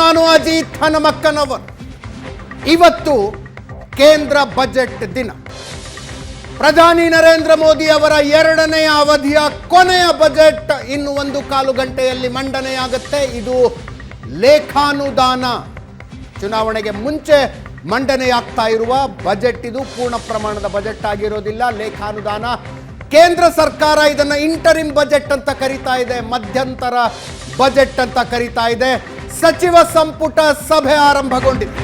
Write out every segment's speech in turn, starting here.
ನಾನು ಅಜಿತ್ ಹನುಮಕ್ಕನವರು. ಇವತ್ತು ಕೇಂದ್ರ ಬಜೆಟ್ ದಿನ. ಪ್ರಧಾನಿ ನರೇಂದ್ರ ಮೋದಿ ಅವರ 2ನೇ ಅವಧಿಯ ಕೊನೆಯ ಬಜೆಟ್ ಇನ್ನು 1 ಗಂಟೆಯಲ್ಲಿ ಮಂಡನೆಯಾಗುತ್ತೆ. ಇದು ಲೇಖಾನುದಾನ, ಚುನಾವಣೆಗೆ ಮುಂಚೆ ಮಂಡನೆಯಾಗ್ತಾ ಇರುವ ಬಜೆಟ್. ಇದು ಪೂರ್ಣ ಪ್ರಮಾಣದ ಬಜೆಟ್ ಆಗಿರೋದಿಲ್ಲ, ಲೇಖಾನುದಾನ. ಕೇಂದ್ರ ಸರ್ಕಾರ ಇದನ್ನು ಇಂಟರಿಮ್ ಬಜೆಟ್ ಅಂತ ಕರೀತಾ ಇದೆ, ಮಧ್ಯಂತರ ಬಜೆಟ್ ಅಂತ ಕರೀತಾ ಇದೆ. ಸಚಿವ ಸಂಪುಟ ಸಭೆ ಆರಂಭಗೊಂಡಿದೆ.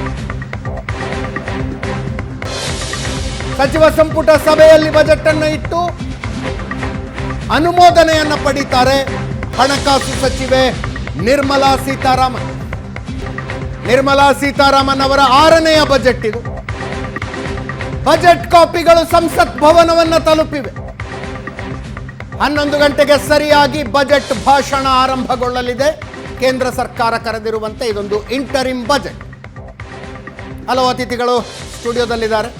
ಸಚಿವ ಸಂಪುಟ ಸಭೆಯಲ್ಲಿ ಬಜೆಟ್ ಅನ್ನು ಇಟ್ಟು ಅನುಮೋದನೆಯನ್ನು ಪಡೀತಾರೆ ಹಣಕಾಸು ಸಚಿವೆ ನಿರ್ಮಲಾ ಸೀತಾರಾಮನ್. ನಿರ್ಮಲಾ ಸೀತಾರಾಮನ್ ಅವರ 6ನೇ ಬಜೆಟ್ ಇದು. ಬಜೆಟ್ ಕಾಪಿಗಳು ಸಂಸತ್ ಭವನವನ್ನು ತಲುಪಿವೆ. 11 ಗಂಟೆಗೆ ಸರಿಯಾಗಿ ಬಜೆಟ್ ಭಾಷಣ ಆರಂಭಗೊಳ್ಳಲಿದೆ. ಕೇಂದ್ರ ಸರ್ಕಾರ ಕರೆದಿರುವಂತೆ ಇದೊಂದು ಇಂಟರಿಮ್ ಬಜೆಟ್. ಹಲವು ಅತಿಥಿಗಳು ಸ್ಟುಡಿಯೋದಲ್ಲಿದ್ದಾರೆ.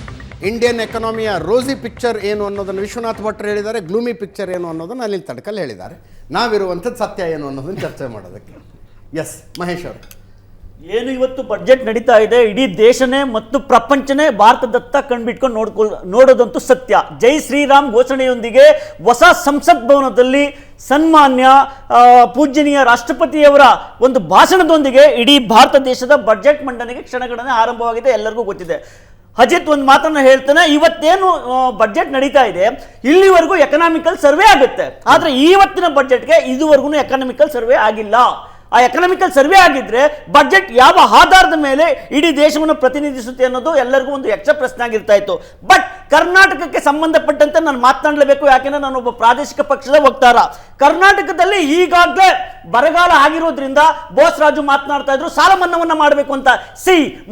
ಇಂಡಿಯನ್ ಎಕನಾಮಿಯ ರೋಸಿ ಪಿಕ್ಚರ್ ಏನು ಅನ್ನೋದನ್ನು ವಿಶ್ವನಾಥ್ ಭಟ್ರು ಹೇಳಿದ್ದಾರೆ, ಗ್ಲೂಮಿ ಪಿಕ್ಚರ್ ಏನು ಅನ್ನೋದನ್ನು ಅನಿಲ್ ತಡ್ಕಲ್ ಹೇಳಿದ್ದಾರೆ. ನಾವಿರುವಂಥದ್ದು ಸತ್ಯ ಏನು ಅನ್ನೋದನ್ನು ಚರ್ಚೆ ಮಾಡೋದಕ್ಕೆ. ಎಸ್ ಮಹೇಶ್ ಅವರು, ಏನು ಇವತ್ತು ಬಜೆಟ್ ನಡೀತಾ ಇದೆ, ಇಡೀ ದೇಶನೇ ಮತ್ತು ಪ್ರಪಂಚನೇ ಭಾರತದತ್ತ ಕಣ್ಬಿಟ್ಕೊಂಡು ನೋಡೋದಂತೂ ಸತ್ಯ. ಜೈ ಶ್ರೀರಾಮ್ ಘೋಷಣೆಯೊಂದಿಗೆ ಹೊಸ ಸಂಸತ್ ಭವನದಲ್ಲಿ ಸನ್ಮಾನ್ಯ ಪೂಜ್ಯನೀಯ ರಾಷ್ಟ್ರಪತಿಯವರ ಒಂದು ಭಾಷಣದೊಂದಿಗೆ ಇಡೀ ಭಾರತ ದೇಶದ ಬಜೆಟ್ ಮಂಡನೆಗೆ ಕ್ಷಣಗಣನೆ ಆರಂಭವಾಗಿದೆ, ಎಲ್ಲರಿಗೂ ಗೊತ್ತಿದೆ. ಅಜಿತ್ ಒಂದು ಮಾತನ್ನು ಹೇಳ್ತಾನೆ, ಇವತ್ತೇನು ಬಜೆಟ್ ನಡೀತಾ ಇದೆ ಇಲ್ಲಿವರೆಗೂ ಎಕನಾಮಿಕಲ್ ಸರ್ವೆ ಆಗುತ್ತೆ, ಆದರೆ ಇವತ್ತಿನ ಬಜೆಟ್ಗೆ ಇದುವರೆಗೂ ಎಕನಾಮಿಕಲ್ ಸರ್ವೆ ಆಗಿಲ್ಲ. ಆ ಎಕನಾಮಿಕಲ್ ಸರ್ವೆ ಆಗಿದ್ರೆ ಬಜೆಟ್ ಯಾವ ಆಧಾರದ ಮೇಲೆ ಇಡೀ ದೇಶವನ್ನು ಪ್ರತಿನಿಧಿಸುತ್ತೆ ಅನ್ನೋದು ಎಲ್ಲರಿಗೂ ಒಂದು ಯಕ್ಷ ಪ್ರಶ್ನೆ ಆಗಿರ್ತಾ ಇತ್ತು. ಬಟ್ ಕರ್ನಾಟಕಕ್ಕೆ ಸಂಬಂಧಪಟ್ಟಂತೆ ನಾನು ಮಾತನಾಡಲೇಬೇಕು, ಯಾಕೆಂದ್ರೆ ನಾನು ಒಬ್ಬ ಪ್ರಾದೇಶಿಕ ಪಕ್ಷದ ವಕ್ತಾರ. ಕರ್ನಾಟಕದಲ್ಲಿ ಈಗಾಗಲೇ ಬರಗಾಲ ಆಗಿರೋದ್ರಿಂದ ಬೋಸ್ ರಾಜು ಮಾತನಾಡ್ತಾ ಇದ್ರು ಸಾಲ ಮನ್ನಾವನ್ನ ಮಾಡಬೇಕು ಅಂತ.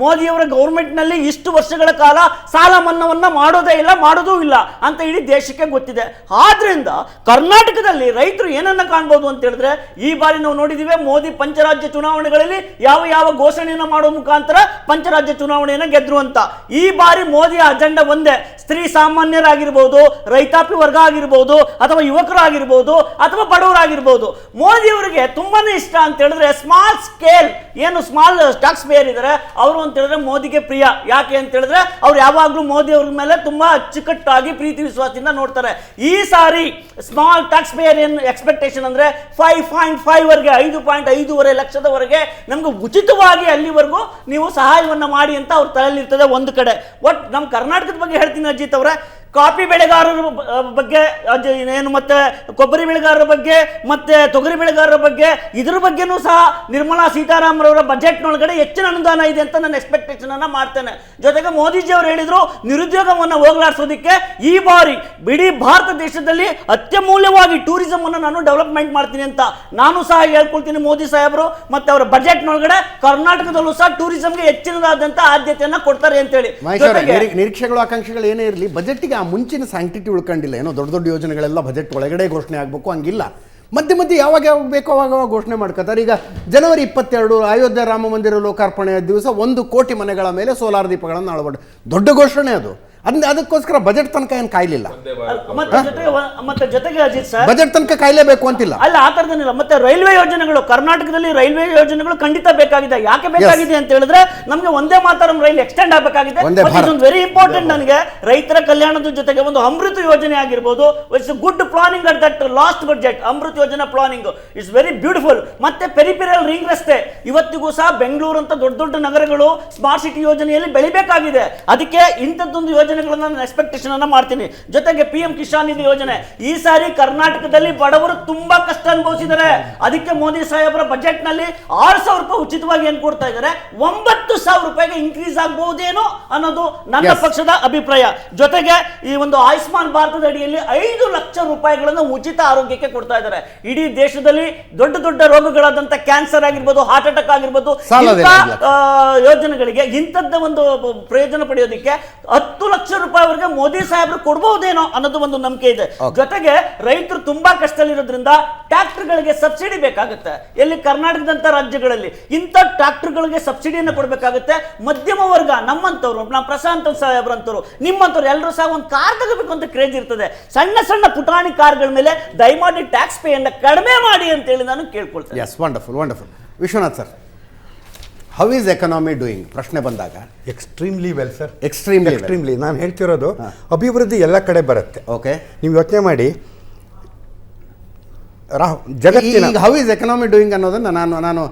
ಮೋದಿಯವರ ಗೌರ್ಮೆಂಟ್ ನಲ್ಲಿ ಇಷ್ಟು ವರ್ಷಗಳ ಕಾಲ ಸಾಲ ಮನ್ನಾವನ್ನ ಮಾಡೋದೇ ಇಲ್ಲ, ಮಾಡೋದೂ ಇಲ್ಲ ಅಂತ ಇಡೀ ದೇಶಕ್ಕೆ ಗೊತ್ತಿದೆ. ಆದ್ರಿಂದ ಕರ್ನಾಟಕದಲ್ಲಿ ರೈತರು ಏನನ್ನ ಕಾಣ್ಬೋದು ಅಂತ ಹೇಳಿದ್ರೆ, ಈ ಬಾರಿ ನಾವು ನೋಡಿದಿವೆ ಮೋದಿ ಪಂಚರಾಜ್ಯ ಚುನಾವಣೆಗಳಲ್ಲಿ ಯಾವ ಘೋಷಣೆಯನ್ನು ಮಾಡುವ ಮುಖಾಂತರ ಪಂಚರಾಜ್ಯ ಚುನಾವಣೆಯನ್ನು ಗೆದ್ರು ಅಂತ. ಈ ಬಾರಿ ಮೋದಿಯ ಅಜೆಂಡಾ ಒಂದೇ, ಸ್ತ್ರೀ ಸಾಮಾನ್ಯರಾಗಿರ್ಬೋದು, ರೈತಾಪಿ ವರ್ಗ ಆಗಿರ್ಬೋದು, ಅಥವಾ ಯುವಕರಾಗಿರ್ಬೋದು, ಅಥವಾ ಬಡವರಾಗಿರ್ಬೋದು. ಮೋದಿ ಅವರಿಗೆ ತುಂಬಾನೇ ಇಷ್ಟ ಅಂತ ಹೇಳಿದ್ರೆ ಸ್ಮಾಲ್ ಸ್ಕೇಲ್ ಏನು ಸ್ಮಾಲ್ ಟ್ಯಾಕ್ಸ್ ಪೇಯರ್ ಇದ್ದಾರೆ ಅವರು ಅಂತ ಹೇಳಿದ್ರೆ ಮೋದಿಗೆ ಪ್ರಿಯ. ಯಾಕೆ ಅಂತ ಹೇಳಿದ್ರೆ ಅವ್ರು ಯಾವಾಗ್ಲೂ ಮೋದಿ ಅವ್ರ ಮೇಲೆ ತುಂಬಾ ಅಚ್ಚುಕಟ್ಟಾಗಿ ಪ್ರೀತಿ ವಿಶ್ವಾಸದಿಂದ ನೋಡ್ತಾರೆ. ಈ ಸಾರಿ ಸ್ಮಾಲ್ ಟ್ಯಾಕ್ಸ್ ಪೇಯರ್ ಏನು ಎಕ್ಸ್ಪೆಕ್ಟೇಷನ್ ಅಂದ್ರೆ 5.5 ವರೆಗೆ 5.5 ಲಕ್ಷದವರೆಗೆ ನಮ್ಗೆ ಉಚಿತವಾಗಿ ಅಲ್ಲಿವರೆಗೂ ನೀವು ಸಹಾಯವನ್ನ ಮಾಡಿ ಅಂತ ಅವ್ರ ತಲೆಯಲ್ಲಿರ್ತದೆ ಒಂದು ಕಡೆ. ಒಟ್ ನಮ್ಮ ಕರ್ನಾಟಕದ ಬಗ್ಗೆ ಹೇಳ್ತೀನಿ ಅಜಿತ್ ಅವರೇ, ಕಾಫಿ ಬೆಳೆಗಾರರ ಬಗ್ಗೆ ಏನು, ಮತ್ತೆ ಕೊಬ್ಬರಿ ಬೆಳೆಗಾರರ ಬಗ್ಗೆ, ಮತ್ತೆ ತೊಗರಿ ಬೆಳೆಗಾರರ ಬಗ್ಗೆ, ಇದ್ರ ಬಗ್ಗೆನೂ ಸಹ ನಿರ್ಮಲಾ ಸೀತಾರಾಮನ್ ಅವರ ಬಜೆಟ್ನೊಳಗಡೆ ಹೆಚ್ಚಿನ ಅನುದಾನ ಇದೆ ಅಂತ ನಾನು ಎಕ್ಸ್ಪೆಕ್ಟೇಷನ್ ಅನ್ನ ಮಾಡ್ತೇನೆ. ಜೊತೆಗೆ ಮೋದಿಜಿ ಅವರು ಹೇಳಿದ್ರು ನಿರುದ್ಯೋಗವನ್ನು ಹೋಗಲಾಡಿಸೋದಕ್ಕೆ ಈ ಬಾರಿ ಇಡೀ ಭಾರತ ದೇಶದಲ್ಲಿ ಅತ್ಯಮೂಲ್ಯವಾಗಿ ಟೂರಿಸಂ ಅನ್ನು ನಾನು ಡೆವಲಪ್ಮೆಂಟ್ ಮಾಡ್ತೀನಿ ಅಂತ ನಾನು ಸಹ ಹೇಳ್ಕೊಳ್ತೀನಿ. ಮೋದಿ ಸಾಹೇಬರು ಮತ್ತೆ ಅವರ ಬಜೆಟ್ನೊಳಗಡೆ ಕರ್ನಾಟಕದಲ್ಲೂ ಸಹ ಟೂರಿಸಂಗೆ ಹೆಚ್ಚಿನದಾದಂತ ಆದ್ಯತೆಯನ್ನ ಕೊಡ್ತಾರೆ ಅಂತ ಹೇಳಿ. ನಿರೀಕ್ಷೆಗಳು ಆಕಾಂಕ್ಷೆಗಳು ಏನೇ ಇರಲಿ, ಬಜೆಟ್ಗೆ ಮುಂಚಿನ ಸ್ಯಾಂಕ್ಟಿಟಿ ಉಳ್ಕೊಂಡಿಲ್ಲ. ಏನೋ ದೊಡ್ಡ ಯೋಜನೆಗಳೆಲ್ಲ ಬಜೆಟ್ ಒಳಗಡೆ ಘೋಷಣೆ ಆಗಬೇಕು ಹಂಗಿಲ್ಲ. ಮಧ್ಯೆ ಯಾವಾಗ ಬೇಕೋ ಅವಾಗ ಘೋಷಣೆ ಮಾಡ್ಕೋತಾರೆ. ಈಗ ಜನವರಿ 22 ಅಯೋಧ್ಯೆ ರಾಮ ಮಂದಿರ ಲೋಕಾರ್ಪಣೆಯ ದಿವಸ 1 ಕೋಟಿ ಮನೆಗಳ ಮೇಲೆ ಸೋಲಾರ್ ದೀಪಗಳನ್ನು ಅಳವಡಿಕೆ, ದೊಡ್ಡ ಘೋಷಣೆ ಅದು. ಅದಕ್ಕೋಸ್ಕರ ಬಜೆಟ್ ತನಕ ಏನು ಕಾಯ್ಲಿಲ್ಲ. ಮತ್ತೆ ಜೊತೆಗೆ ಅಜಿತ್ ಸರ್, ಬಜೆಟ್ ತನಕ ಕಾಯ್ಲೇಬೇಕು ಅಂತಿಲ್ಲ, ಅಲ್ಲ ಆ ತರದೇನಿಲ್ಲ. ಮತ್ತೆ ರೈಲ್ವೆ ಯೋಜನೆಗಳು, ಕರ್ನಾಟಕದಲ್ಲಿ ರೈಲ್ವೆ ಯೋಜನೆಗಳು ಖಂಡಿತ ಬೇಕಾಗಿದೆ. ಯಾಕೆ ಬೇಕಾಗಿದೆ ಅಂತ ಹೇಳಿದ್ರೆ ನಮಗೆ ಒಂದೇ ಮಾತರಂ ರೈಲ್ ಎಕ್ಸ್ಟೆಂಡ್ ಆಗಬೇಕಾಗಿದೆ. ಇದೊಂದು ವೆರಿ ಇಂಪಾರ್ಟೆಂಟ್ ನನಗೆ. ರೈತರ ಕಲ್ಯಾಣದ ಜೊತೆಗೆ ಒಂದು ಅಮೃತ ಯೋಜನೆ ಆಗಿರ್ಬೋದು, it's good planning at that last budget. ಅಮೃತ ಯೋಜನೆ ಪ್ಲಾನಿಂಗ್ ಇಟ್ಸ್ ವೆರಿ ಬ್ಯೂಟಿಫುಲ್. ಮತ್ತೆ ಪೆರಿಫೆರಲ್ ರಿಂಗ್ ರಸ್ತೆ, ಇವತ್ತಿಗೂ ಸಹ ಬೆಂಗಳೂರು ಅಂತ ದೊಡ್ಡ ನಗರಗಳು ಸ್ಮಾರ್ಟ್ ಸಿಟಿ ಯೋಜನೆಯಲ್ಲಿ ಬೆಳಿಬೇಕಾಗಿದೆ. ಅದಕ್ಕೆ ಇಂಥದ್ದೊಂದು ಯೋಜನೆ ಎಕ್ಸ್ಪೆಕ್ಟೇಷನ್ ಅನ್ನ ಮಾಡ್ತೀನಿ. ಜೊತೆಗೆ PM ಕಿಸಾನ್ ನಿಧಿ ಯೋಜನೆ, ಈ ಸಾರಿ ಕರ್ನಾಟಕದಲ್ಲಿ ಬಡವರು ತುಂಬಾ ಕಷ್ಟ ಅನುಭವಿಸಿದ್ದಾರೆ. ಅದಕ್ಕೆ ಮೋದಿ ಸಾಹೇಬರ ಬಜೆಟ್ ನಲ್ಲಿ 6,000 ರೂಪಾಯಿ ಉಚಿತವಾಗಿ ಏನ್ ಕೊಡ್ತಾ ಇದ್ದಾರೆ, 9,000 ರೂಪಾಯಿಗೆ ಇನ್ಕ್ರೀಸ್ ಆಗಬಹುದೇನೋ ಅನ್ನೋದು ನನ್ನ ಪಕ್ಷದ ಅಭಿಪ್ರಾಯ. ಜೊತೆಗೆ ಈ ಒಂದು ಆಯುಷ್ಮಾನ್ ಭಾರತದ ಅಡಿಯಲ್ಲಿ 5 ಲಕ್ಷ ರೂಪಾಯಿಗಳನ್ನು ಉಚಿತ ಆರೋಗ್ಯಕ್ಕೆ ಕೊಡ್ತಾ ಇದ್ದಾರೆ. ಇಡೀ ದೇಶದಲ್ಲಿ ದೊಡ್ಡ ರೋಗಗಳಾದಂತ ಕ್ಯಾನ್ಸರ್ ಆಗಿರ್ಬೋದು, ಹಾರ್ಟ್ ಅಟ್ಯಾಕ್ ಆಗಿರ್ಬೋದು, ಯೋಜನೆಗಳಿಗೆ ಇಂಥದ್ದ ಒಂದು ಪ್ರಯೋಜನ ಪಡೆಯೋದಕ್ಕೆ 10 ಲಕ್ಷ ರೂಪಾಯಿವರೆಗೆ ಮೋದಿ ಸಾಹೇಬರು ಕೊಡಬಹುದೇನೋ ಅನ್ನೋದು ಒಂದು ನಂಬಿಕೆ ಇದೆ. ಜೊತೆಗೆ ರೈತರು ತುಂಬಾ ಕಷ್ಟದಲ್ಲಿರೋದ್ರಿಂದ ಟ್ರಾಕ್ಟರ್ಗಳಿಗೆ ಸಬ್ಸಿಡಿ ಬೇಕಾಗುತ್ತೆ. ಎಲ್ಲಿ ಕರ್ನಾಟಕದಂತ ರಾಜ್ಯಗಳಲ್ಲಿ ಇಂಥ ಟ್ರಾಕ್ಟರ್ಗಳಿಗೆ ಸಬ್ಸಿಡಿಯನ್ನು ಕೊಡಬೇಕಾಗುತ್ತೆ. ಮಧ್ಯಮ ವರ್ಗ ನಮ್ಮಂತವ್ರು, ನಮ್ಮ ಪ್ರಶಾಂತ್ ಸಾಹೇಬ್ರಂತವ್ರು, ನಿಮ್ಮಂತವ್ರು ಎಲ್ಲರೂ ಸಹ ಒಂದು ಕಾರ್ ತಗೋಬೇಕು ಅಂತ ಕ್ರೇಜ್ ಇರ್ತದೆ. ಸಣ್ಣ ಪುಟಾಣಿ ಕಾರ್ಗಳ ಮೇಲೆ ದಯಮಾಡಿ ಟ್ಯಾಕ್ಸ್ ಪೇ ಅನ್ನ ಕಡಿಮೆ ಮಾಡಿ ಅಂತ ಹೇಳಿ ನಾನು ಕೇಳ್ಕೊಳ್ತೇನೆ. Wonderful Vishwanath sir, how is economy doing ಪ್ರಶ್ನೆ ಬಂದಾಗ ಎಕ್ಸ್ಟ್ರೀಮ್ಲಿ ವೆಲ್ ಸರ್. ಎಕ್ಸ್ಟ್ರೀಮ್ಲಿ ನಾನು ಹೇಳ್ತಿರೋದು ಅಭಿವೃದ್ಧಿ ಎಲ್ಲ ಕಡೆ ಬರುತ್ತೆ. ಓಕೆ, ನೀವು ಯೋಚನೆ ಮಾಡಿ ಜಗತ್ತಿನ ಈಗ ಹೌ ಈಸ್ ಎಕನಾಮಿ ಡೂಯಿಂಗ್ ಅನ್ನೋದನ್ನು ನಾನು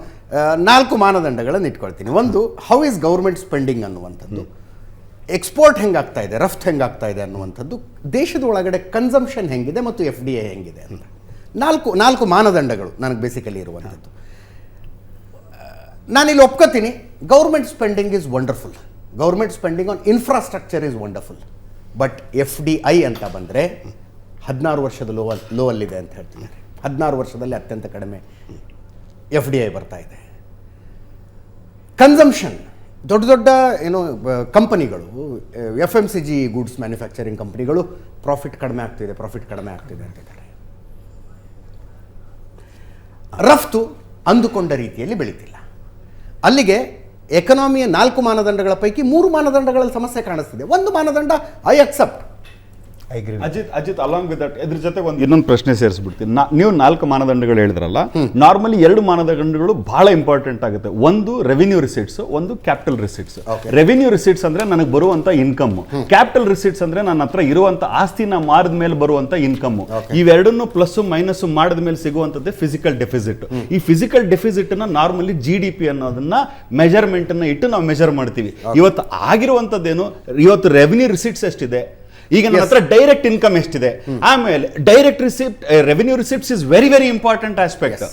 4 ಮಾನದಂಡಗಳನ್ನು ಇಟ್ಕೊಳ್ತೀನಿ. ಒಂದು, ಹೌ ಈಸ್ ಗೌರ್ಮೆಂಟ್ ಸ್ಪೆಂಡಿಂಗ್ ಅನ್ನುವಂಥದ್ದು, ಎಕ್ಸ್ಪೋರ್ಟ್ ಹೆಂಗಾಗ್ತಾ ಇದೆ, ರಫ್ತು ಹೆಂಗಾಗ್ತಾ ಇದೆ ಅನ್ನುವಂಥದ್ದು, ದೇಶದ ಒಳಗಡೆ ಕನ್ಸಂಪ್ಷನ್ ಹೆಂಗಿದೆ ಮತ್ತು FDI ಹೆಂಗಿದೆ ಅಂತ 4 ಮಾನದಂಡಗಳು ನನಗೆ ಬೇಸಿಕಲಿ ಇರುವಂಥದ್ದು. ನಾನಿಲ್ಲಿ ಒಪ್ಕೋತೀನಿ, government spending is wonderful, government spending on infrastructure is wonderful. But FDI ಅಂತ ಬಂದರೆ 16 ವರ್ಷದ ಲೋ ಅಲ್ಲಿದೆ ಅಂತ ಹೇಳ್ತಿದ್ದಾರೆ. 16 ವರ್ಷದಲ್ಲಿ ಅತ್ಯಂತ ಕಡಿಮೆ FDI ಬರ್ತಾ ಇದೆ. ಕನ್ಸಂಪ್ಷನ್, ದೊಡ್ಡ ಏನು ಕಂಪನಿಗಳು, FMCG ಗೂಡ್ಸ್ ಮ್ಯಾನುಫ್ಯಾಕ್ಚರಿಂಗ್ ಕಂಪನಿಗಳು ಪ್ರಾಫಿಟ್ ಕಡಿಮೆ ಆಗ್ತಿದೆ ಅಂತಿದ್ದಾರೆ. ರಫ್ತು ಅಂದುಕೊಂಡ ರೀತಿಯಲ್ಲಿ ಬೆಳೀತಿಲ್ಲ. ಅಲ್ಲಿಗೆ ಎಕನಾಮಿಯ 4 ಮಾನದಂಡಗಳ ಪೈಕಿ 3 ಮಾನದಂಡಗಳಲ್ಲಿ ಸಮಸ್ಯೆ ಕಾಣಿಸ್ತಿದೆ. ಒಂದು ಮಾನದಂಡ I accept. Ajit along with that ಇದ್ರ ಜೊತೆ ಇನ್ನೊಂದು ಪ್ರಶ್ನೆ ಸೇರಿಸ್ಬಿಡ್ತೀನಿ. ನೀವು 4 ಮಾನದಂಡಗಳು ಹೇಳಿದ್ರಲ್ಲ, ನಾರ್ಮಲಿ 2 ಮಾನದಂಡಗಳು ಬಹಳ ಇಂಪಾರ್ಟೆಂಟ್ ಆಗುತ್ತೆ. ಒಂದು ರೆವಿನ್ಯೂ ರಿಸಿಟ್ಸ್, ಒಂದು ಕ್ಯಾಪಿಟಲ್ ರಿಸಿಟ್ಸ್. ರೆವಿನ್ಯೂ ರಿಸಿಟ್ಸ್ ಅಂದ್ರೆ ನನಗೆ ಬರುವಂತ ಇನ್ಕಮ್, ಕ್ಯಾಪಿಟಲ್ ರಿಸಿಟ್ಸ್ ಅಂದ್ರೆ ನನ್ನ ಹತ್ರ ಇರುವಂತ ಆಸ್ತಿನ ಮಾರಿದ ಮೇಲೆ ಬರುವಂತ ಇನ್ಕಮ್. ಇವೆರಡನ್ನು ಪ್ಲಸ್ ಮೈನಸ್ ಮಾಡಿದ ಮೇಲೆ ಸಿಗುವಂತದ್ದೇ ಫಿಸಿಕಲ್ ಡೆಫಿಸಿಟ್. ಈ ಫಿಸಿಕಲ್ ಡೆಫಿಸಿಟ್ ನ ನಾರ್ಮಲಿ GDP ಅನ್ನೋದನ್ನ ಮೆಜರ್ಮೆಂಟ್ ಅನ್ನ ಇಟ್ಟು ನಾವು ಮೆಜರ್ ಮಾಡ್ತೀವಿ. ಇವತ್ತು ಆಗಿರುವಂತದ್ದೇನು, ಇವತ್ತು ರೆವಿನ್ಯೂ ರಿಸಿಟ್ಸ್ ಎಷ್ಟಿದೆ, ಈಗ ನನ್ನ ಹತ್ರ ಡೈರೆಕ್ಟ್ ಇನ್ಕಮ್ ಎಷ್ಟಿದೆ, ಆಮೇಲೆ direct receipt, revenue receipts is very very important aspect.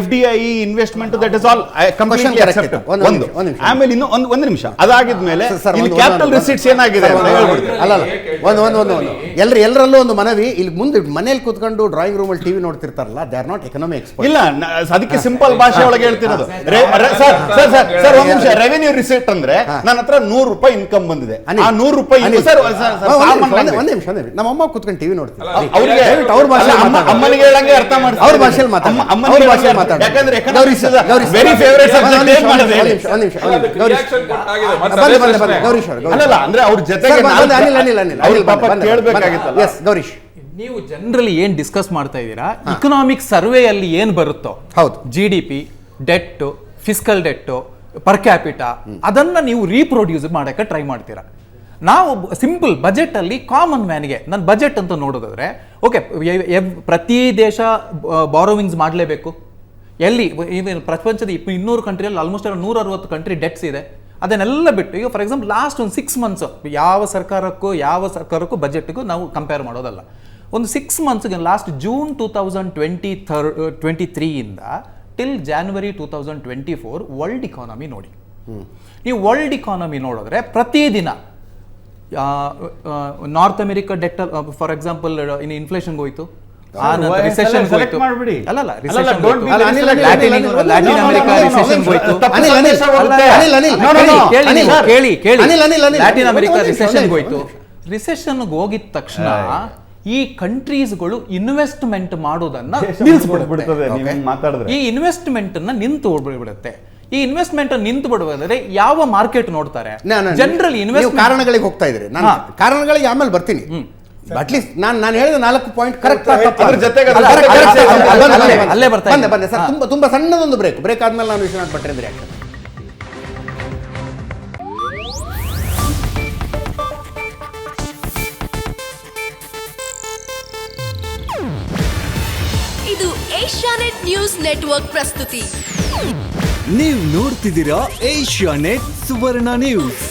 FDI investment that is all completely accepted. ಒಂದು, ಆಮೇಲೆ ಇನ್ನು ಒಂದು ನಿಮಿಷ ಅದಾಗಿದ್ಮೇಲೆ ಇಲ್ಲಿ ಕ್ಯಾಪಿಟಲ್ ರಿಸಿಟ್ಸ್ ಏನಾಗಿದೆ ಅಲ್ಲ, ಎಲ್ಲರಲ್ಲೂ ಒಂದು ಮನವಿ, ಇಲ್ಲಿ ಮುಂದೆ ಮನೇಲಿ ಕೂತ್ಕೊಂಡು ಡ್ರಾಯಿಂಗ್ ರೂಮ್ ಅಲ್ಲಿ ಟಿವಿ ನೋಡ್ತಿರ್ತಾರಲ್ಲ, they are not economy expert. ಇಲ್ಲ, ಅದಕ್ಕೆ ಸಿಂಪಲ್ ಭಾಷೆ ಒಳಗೆ ಹೇಳ್ತಿರೋದು. ಸರ್ ಒಂದು ನಿಮಿಷ, ರೆವಿನ್ಯೂ ರಿಸಿಪ್ಟ್ ಅಂದ್ರೆ ನನ್ನ ಹತ್ರ 100 ರೂಪಾಯಿ ಇನ್ಕಮ್ ಬಂದಿದೆ, ಆ 100 ರೂಪಾಯಿ ಒಂದ್ ನಿಮಿಷ, ನಮ್ಮಮ್ಮ ಕೂತ್ಕೊಂಡು ಟಿವಿ ನೋಡ್ತಾರೆ, ಅವ್ರಿಗೆ ಅವ್ರ ಭಾಷೆ ಅಮ್ಮನಿಗೆ ಹೇಳಂಗೆ ಅರ್ಥ ಮಾಡ್ತಾರೆ, ಅವ್ರ ಭಾಷೆಯಲ್ಲಿ ಮಾತಾಡ. ಯಾಕಂದ್ರೆ ವೆರಿ ಫೇವರೇಟ್ ಸಬ್ಜೆಕ್ಟ್ ಮಾಡಿದೆ. ಅಲ್ಲ ಅಂದ್ರೆ ಅವ್ರ ಜೊತೆಗೆ ಕೇಳಬೇಕಾಗಿತ್ತಲ್ಲ. ಗೌರೀಶ್, ನೀವು ಜನರಲಿ ಏನ್ ಡಿಸ್ಕಸ್ ಮಾಡ್ತಾ ಇದ್ದೀರಾ, ಇಕನಾಮಿಕ್ ಸರ್ವೆ ಅಲ್ಲಿ ಏನ್ ಬರುತ್ತೋ, ಹೌದು, GDP, debt, fiscal debt, per capita, ಅದನ್ನ ನೀವು ರೀಪ್ರೊಡ್ಯೂಸ್ ಮಾಡಕ್ಕೆ ಟ್ರೈ ಮಾಡ್ತೀರಾ. ನಾವು ಸಿಂಪಲ್ ಬಜೆಟ್ ಅಲ್ಲಿ ಕಾಮನ್ ಮ್ಯಾನ್ಗೆ ನನ್ನ ಬಜೆಟ್ ಅಂತ ನೋಡೋದಾದ್ರೆ, ಓಕೆ, ಪ್ರತಿ ದೇಶ ಬಾರೋವಿಂಗ್ಸ್ ಮಾಡಲೇಬೇಕು. ಎಲ್ಲಿ ಈವನ್ ಪ್ರಪಂಚದ 200 ಕಂಟ್ರಿಯಲ್ಲಿ ಆಲ್ಮೋಸ್ಟ್ 160 ಕಂಟ್ರಿ ಡೆಟ್ಸ್ ಇದೆ. ಅದನ್ನೆಲ್ಲ ಬಿಟ್ಟು ಈಗ ಫಾರ್ ಎಕ್ಸಾಂಪಲ್ ಲಾಸ್ಟ್ ಒಂದು 6 ಮಂತ್ಸ್ ಯಾವ ಸರ್ಕಾರಕ್ಕೂ ಬಜೆಟ್ಗೂ ನಾವು ಕಂಪೇರ್ ಮಾಡೋದಲ್ಲ. ಒಂದು 6 ಮಂತ್ಸ್ಗೆ ಲಾಸ್ಟ್ ಜೂನ್ 2023 ಇಂದ ಟಿಲ್ ಜಾನ್ವರಿ 2024 ವರ್ಲ್ಡ್ ಇಕಾನಮಿ ನೋಡಿ. ನೀವು ವರ್ಲ್ಡ್ ಇಕಾನಮಿ ನೋಡಿದ್ರೆ ಪ್ರತಿದಿನ north America debt for example ಇನ್ನು ಇನ್ಫ್ಲೇಷನ್ಗೆ ಹೋಯ್ತು, ರಿಸೆಷನ್ ಹೋಯ್ತು, ಲ್ಯಾಟಿನ್ ಅಮೆರಿಕಾ ರಿಸೆಷನ್ ಹೋಯ್ತು, ಲ್ಯಾಟಿನ್ ಅಮೆರಿಕಾ ರಿಸೆಷನ್ ಹೋಯ್ತು. ರಿಸೆಷನ್ ಹೋಗಿದ ತಕ್ಷಣ ಈ ಕಂಟ್ರೀಸ್ಗಳು ಇನ್ವೆಸ್ಟ್ಮೆಂಟ್ ಮಾಡೋದನ್ನ ನಿಲ್ಲಿಸ್ಬಿಡುತ್ತೆ. ಈ ಇನ್ವೆಸ್ಟ್ಮೆಂಟ್ ಅನ್ನ ನಿಂತು ಬಿಡುತ್ತೆ. ಈ ಇನ್ವೆಸ್ಟ್ಮೆಂಟ್ ನಿಂತು ಬಿಡುವುದಾದ್ರೆ ಯಾವ ಮಾರ್ಕೆಟ್ ನೋಡ್ತಾರೆ? ಜನರಲ್ ಇನ್ವೆಸ್ಟ್ ಕಾರಣಗಳಿಗೆ ಹೋಗ್ತಾ ಇದ್ರೆ ನಾನು ಕಾರಣಗಳಿಗೆ ಆಮೇಲೆ ಬರ್ತೀನಿ. ಅಟ್ಲೀಸ್ಟ್ ನಾನು ಹೇಳಿದ 4 ಪಾಯಿಂಟ್ ಕರೆಕ್ಟ್. ಅಲ್ಲೇ ಬರ್ತಾ ಸರ್, ತುಂಬಾ ಸಣ್ಣದೊಂದು ಬ್ರೇಕ್ ಆದ್ಮೇಲೆ ನಾನು ವಿಶ್ವನಾಥ್ ಭಟ್ರೆ ಅಂದ್ರೆ ಯಾಕೆ ಇದು ಏಷ್ಯಾನೆಟ್ ನ್ಯೂಸ್ ನೆಟ್ವರ್ಕ್ ಪ್ರಸ್ತುತಿ. ನೀವು ನೋಡ್ತಿದ್ದೀರಾ ಏಷ್ಯಾನೆಟ್ ಸುವರ್ಣ ನ್ಯೂಸ್.